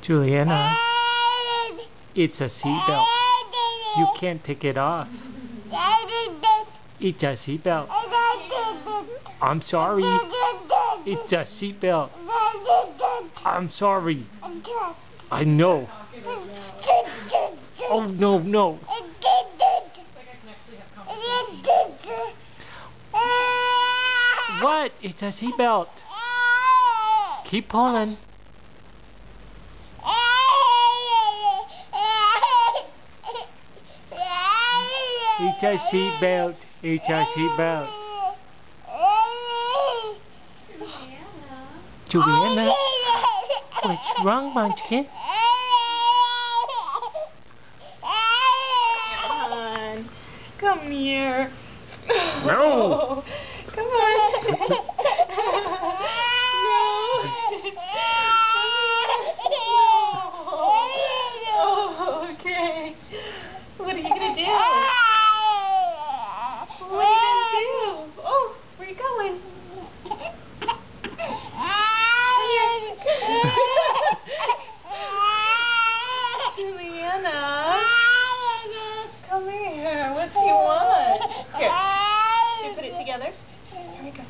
Juliana, it's a seatbelt. You can't take it off. It's a seatbelt. I'm sorry. It's a seatbelt. I'm sorry. I know. Oh, no, no. What? It's a seatbelt. Keep pulling. It's a seatbelt. It's a seatbelt. Juliana, what's wrong, Munchkin? Come on. Come here. No. Come on. Oh, okay. What are you gonna do? What are you gonna do? Oh, where are you going? Juliana, come here. What do you want? Here, put it together. Here we go.